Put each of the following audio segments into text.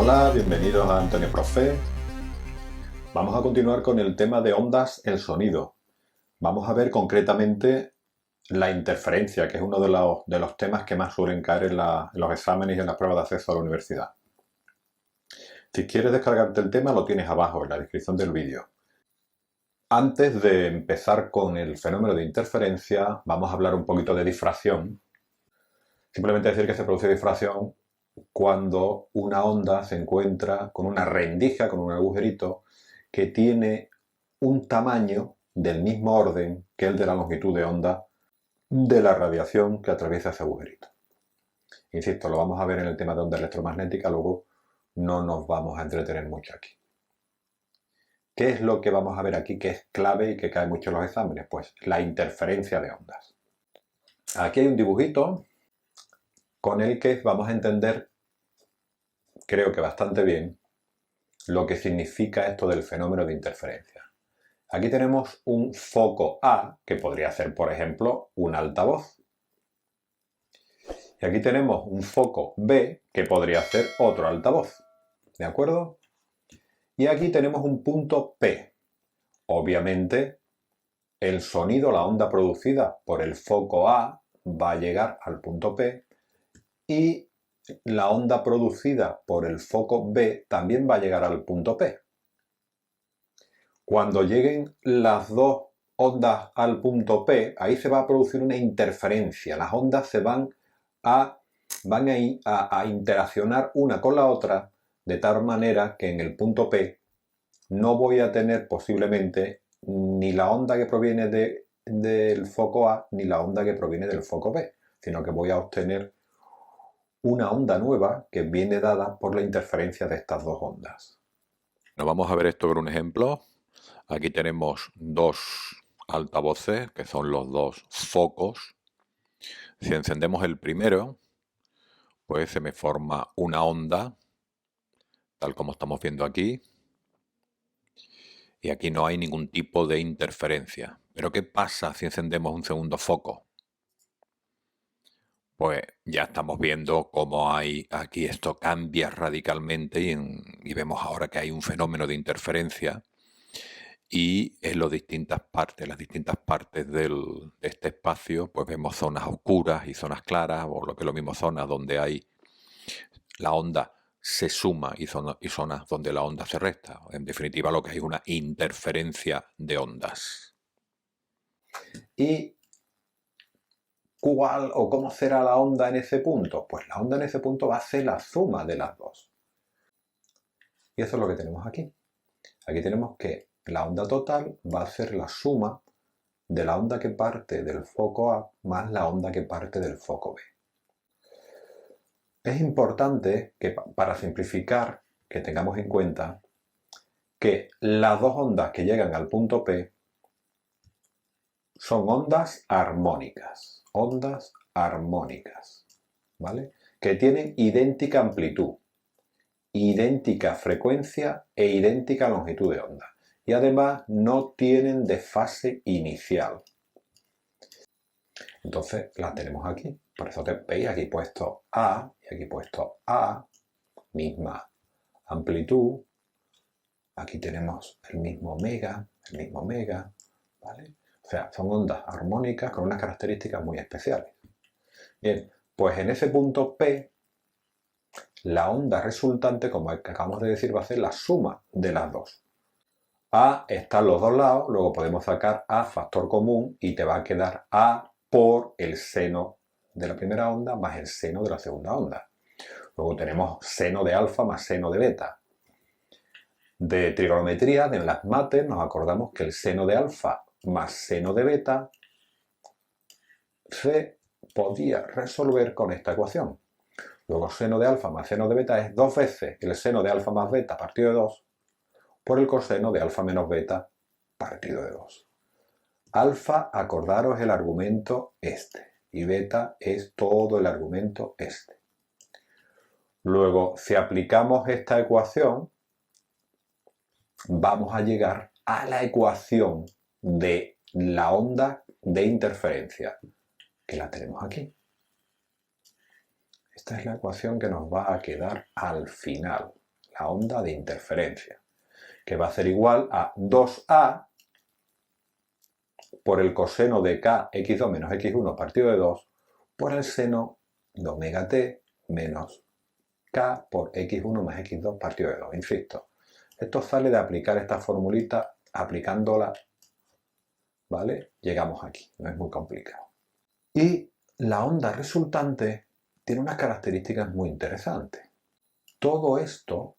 Hola, bienvenidos a Antonio Profe. Vamos a continuar con el tema de ondas, el sonido. Vamos a ver concretamente la interferencia, que es uno de los temas que más suelen caer en los exámenes y en las pruebas de acceso a la universidad. Si quieres descargarte el tema, lo tienes abajo en la descripción del vídeo. Antes de empezar con el fenómeno de interferencia, vamos a hablar un poquito de difracción. Simplemente decir que se produce difracción cuando una onda se encuentra con una rendija, con un agujerito, que tiene un tamaño del mismo orden que el de la longitud de onda de la radiación que atraviesa ese agujerito. Insisto, lo vamos a ver en el tema de onda electromagnética, luego no nos vamos a entretener mucho aquí. ¿Qué es lo que vamos a ver aquí que es clave y que cae mucho en los exámenes? Pues la interferencia de ondas. Aquí hay un dibujito con el que vamos a entender, creo que bastante bien, lo que significa esto del fenómeno de interferencia. Aquí tenemos un foco A, que podría ser, por ejemplo, un altavoz. Y aquí tenemos un foco B, que podría ser otro altavoz. ¿De acuerdo? Y aquí tenemos un punto P. Obviamente, el sonido, la onda producida por el foco A, va a llegar al punto P y la onda producida por el foco B también va a llegar al punto P. Cuando lleguen las dos ondas al punto P, ahí se va a producir una interferencia. Las ondas se van a interaccionar una con la otra de tal manera que en el punto P no voy a tener posiblemente ni la onda que proviene del foco A ni la onda que proviene del foco B, sino que voy a obtener una onda nueva que viene dada por la interferencia de estas dos ondas. Nos vamos a ver esto con un ejemplo. Aquí tenemos dos altavoces, que son los dos focos. Si encendemos el primero, pues se me forma una onda, tal como estamos viendo aquí. Y aquí no hay ningún tipo de interferencia. Pero ¿qué pasa si encendemos un segundo foco? Pues ya estamos viendo cómo aquí esto cambia radicalmente y vemos ahora que hay un fenómeno de interferencia. Y en las distintas partes de este espacio, pues vemos zonas oscuras y zonas claras, o lo que es lo mismo, zonas donde hay la onda se suma y zonas donde la onda se resta. En definitiva, lo que hay es una interferencia de ondas. ¿Y cuál o cómo será la onda en ese punto? Pues la onda en ese punto va a ser la suma de las dos. Y eso es lo que tenemos aquí. Aquí tenemos que la onda total va a ser la suma de la onda que parte del foco A más la onda que parte del foco B. Es importante que, para simplificar, que tengamos en cuenta que las dos ondas que llegan al punto P son ondas armónicas, ¿vale? Que tienen idéntica amplitud, idéntica frecuencia e idéntica longitud de onda. Y además no tienen desfase inicial. Entonces las tenemos aquí. Por eso veis aquí puesto A y aquí puesto A, misma amplitud. Aquí tenemos el mismo mega, ¿vale? O sea, son ondas armónicas con unas características muy especiales. Bien, pues en ese punto P, la onda resultante, como acabamos de decir, va a ser la suma de las dos. A está en los dos lados, luego podemos sacar A factor común y te va a quedar A por el seno de la primera onda más el seno de la segunda onda. Luego tenemos seno de alfa más seno de beta. De trigonometría, de las mates, nos acordamos que el seno de alfa más seno de beta se podía resolver con esta ecuación. Luego seno de alfa más seno de beta es 2 veces el seno de alfa más beta partido de 2 por el coseno de alfa menos beta partido de 2. Alfa, acordaros el argumento este, y beta es todo el argumento este. Luego, si aplicamos esta ecuación, vamos a llegar a la ecuación de la onda de interferencia, que la tenemos aquí. Esta es la ecuación que nos va a quedar al final. la onda de interferencia, que va a ser igual a 2a por el coseno de k x2 menos x1 partido de 2 por el seno de omega t menos k por x1 más x2 partido de 2. Insisto, esto sale de aplicar esta formulita, aplicándola, ¿vale? Llegamos aquí, no es muy complicado. Y la onda resultante tiene unas características muy interesantes. Todo esto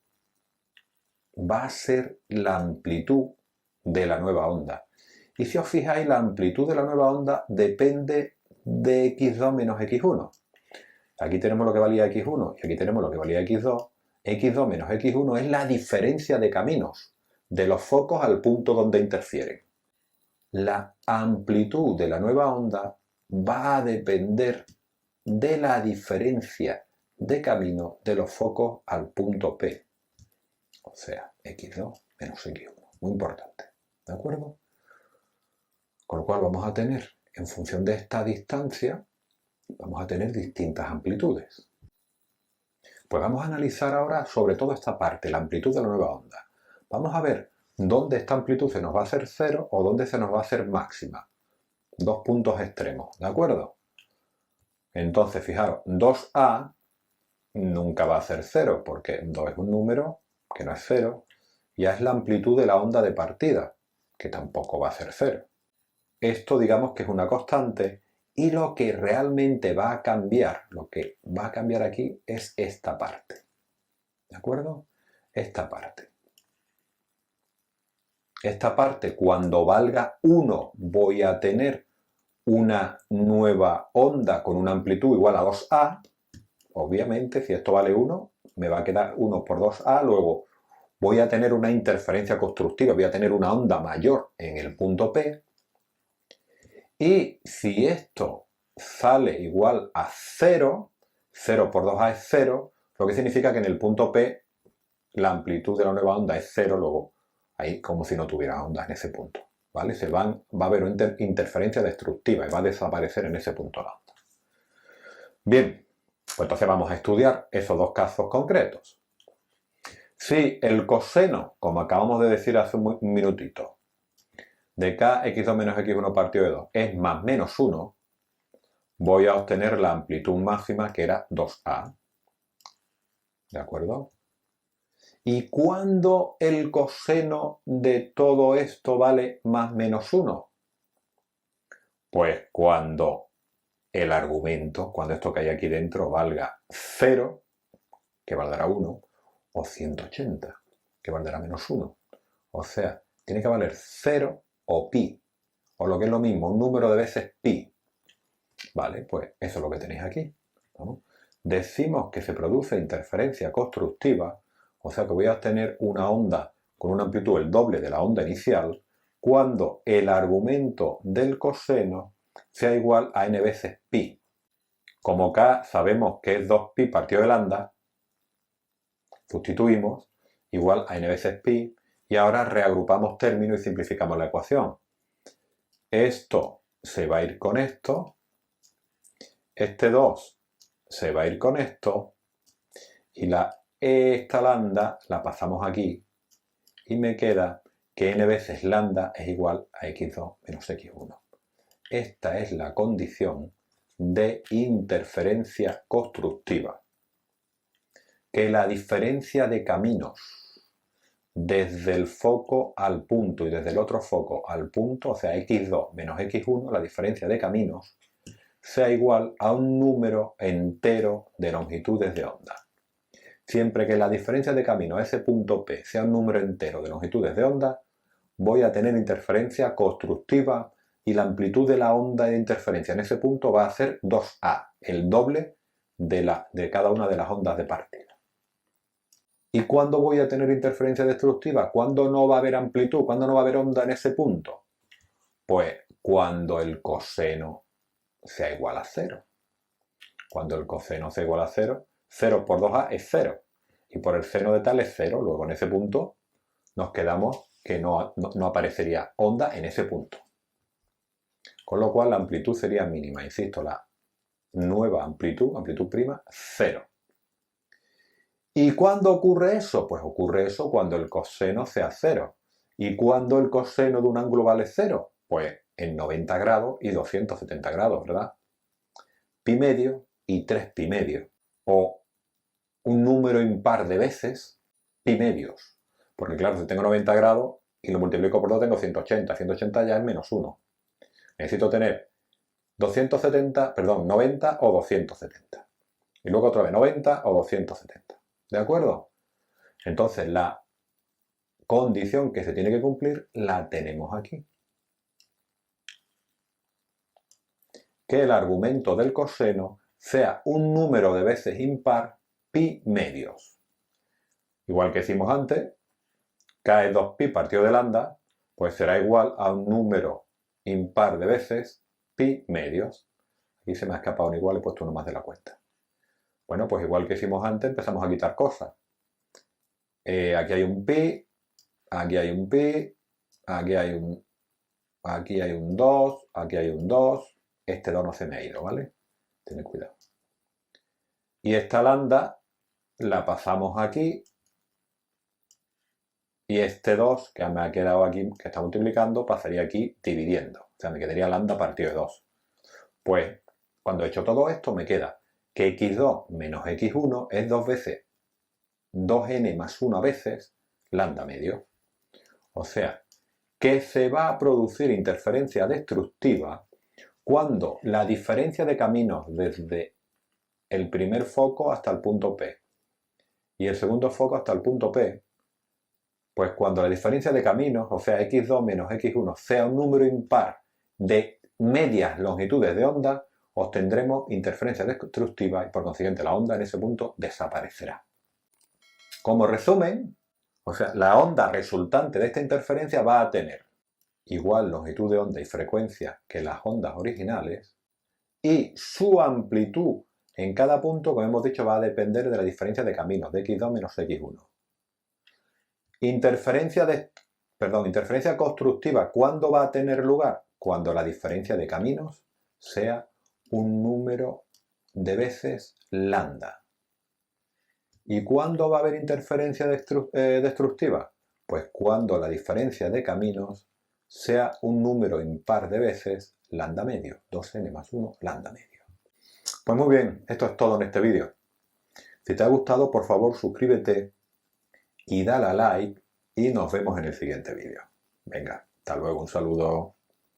va a ser la amplitud de la nueva onda. Y si os fijáis, la amplitud de la nueva onda depende de x2 menos x1. Aquí tenemos lo que valía x1 y aquí tenemos lo que valía x2. x2 menos x1 es la diferencia de caminos de los focos al punto donde interfieren. La amplitud de la nueva onda va a depender de la diferencia de camino de los focos al punto P. O sea, x2 menos x1. Muy importante. ¿De acuerdo? Con lo cual vamos a tener, en función de esta distancia, vamos a tener distintas amplitudes. Pues vamos a analizar ahora sobre todo esta parte, la amplitud de la nueva onda. Vamos a ver dónde esta amplitud se nos va a hacer cero o dónde se nos va a hacer máxima. Dos puntos extremos, ¿de acuerdo? Entonces, fijaros, 2a nunca va a ser cero, porque 2 es un número que no es cero, ya es la amplitud de la onda de partida, que tampoco va a ser cero. Esto digamos que es una constante y lo que realmente va a cambiar, lo que va a cambiar aquí es esta parte. ¿De acuerdo? Esta parte. Esta parte, cuando valga 1, voy a tener una nueva onda con una amplitud igual a 2a. Obviamente, si esto vale 1, me va a quedar 1 por 2a. Luego voy a tener una interferencia constructiva, voy a tener una onda mayor en el punto P. Y si esto sale igual a 0, 0 por 2a es 0, lo que significa que en el punto P la amplitud de la nueva onda es 0, luego ahí como si no tuviera onda en ese punto, ¿vale? Va a haber una interferencia destructiva y va a desaparecer en ese punto la onda. Bien, pues entonces vamos a estudiar esos dos casos concretos. Si el coseno, como acabamos de decir hace un minutito, de k x2 menos x1 partido de 2 es más menos 1, voy a obtener la amplitud máxima que era 2a. ¿De acuerdo? ¿Y cuándo el coseno de todo esto vale más menos 1? Pues cuando el argumento, cuando esto que hay aquí dentro valga 0, que valdrá 1, o 180, que valdrá menos 1. O sea, tiene que valer 0 o pi, o lo que es lo mismo, un número de veces pi. Vale, pues eso es lo que tenéis aquí, ¿no? Decimos que se produce interferencia constructiva, o sea que voy a obtener una onda con una amplitud el doble de la onda inicial cuando el argumento del coseno sea igual a n veces pi. Como k sabemos que es 2pi partido de lambda, sustituimos igual a n veces pi y ahora reagrupamos términos y simplificamos la ecuación. Esto se va a ir con esto, este 2 se va a ir con esto y esta lambda la pasamos aquí y me queda que n veces lambda es igual a x2 menos x1. Esta es la condición de interferencia constructiva. Que la diferencia de caminos desde el foco al punto y desde el otro foco al punto, o sea x2 menos x1, la diferencia de caminos, sea igual a un número entero de longitudes de onda. Siempre que la diferencia de camino a ese punto P sea un número entero de longitudes de onda, voy a tener interferencia constructiva y la amplitud de la onda de interferencia en ese punto va a ser 2a, el doble de cada una de las ondas de partida. ¿Y cuándo voy a tener interferencia destructiva? ¿Cuándo no va a haber amplitud? ¿Cuándo no va a haber onda en ese punto? Pues cuando el coseno sea igual a 0. Cuando el coseno sea igual a 0, 0 por 2a es 0. Y por el seno de tal es 0. Luego en ese punto nos quedamos que no aparecería onda en ese punto. Con lo cual la amplitud sería mínima. Insisto, la nueva amplitud prima, 0. ¿Y cuándo ocurre eso? Pues ocurre eso cuando el coseno sea 0. ¿Y cuándo el coseno de un ángulo vale 0? Pues en 90 grados y 270 grados, ¿verdad? Pi medio y 3 pi medio. O un número impar de veces pi medios. Porque claro, si tengo 90 grados y lo multiplico por 2 tengo 180. 180 ya es menos 1. Necesito tener 90 o 270. Y luego otra vez 90 o 270. ¿De acuerdo? Entonces la condición que se tiene que cumplir la tenemos aquí. Que el argumento del coseno sea un número de veces impar pi medios. Igual que hicimos antes, k es 2pi partido de lambda, pues será igual a un número impar de veces pi medios. Aquí se me ha escapado un igual, he puesto uno más de la cuenta. Bueno, pues igual que hicimos antes, empezamos a quitar cosas. Aquí hay un pi, aquí hay un pi, aquí hay un 2, aquí hay un 2, este 2 no se me ha ido, ¿vale? Tened cuidado. Y esta lambda la pasamos aquí, y este 2, que me ha quedado aquí, que está multiplicando, pasaría aquí dividiendo. O sea, me quedaría lambda partido de 2. Pues, cuando he hecho todo esto, me queda que x2 menos x1 es 2 veces 2n más 1 veces lambda medio. O sea, que se va a producir interferencia destructiva cuando la diferencia de caminos desde el primer foco hasta el punto P y el segundo foco hasta el punto P, pues cuando la diferencia de caminos, o sea, x2 menos x1, sea un número impar de medias longitudes de onda, obtendremos interferencia destructiva y por consiguiente la onda en ese punto desaparecerá. Como resumen, o sea, la onda resultante de esta interferencia va a tener igual longitud de onda y frecuencia que las ondas originales y su amplitud en cada punto, como hemos dicho, va a depender de la diferencia de caminos, de x2 menos x1. Interferencia constructiva, ¿cuándo va a tener lugar? Cuando la diferencia de caminos sea un número de veces lambda. ¿Y cuándo va a haber interferencia destructiva? Pues cuando la diferencia de caminos sea un número impar de veces lambda medio, 2n más 1 lambda medio. Pues muy bien, esto es todo en este vídeo. Si te ha gustado, por favor, suscríbete y dale a like y nos vemos en el siguiente vídeo. Venga, hasta luego, un saludo.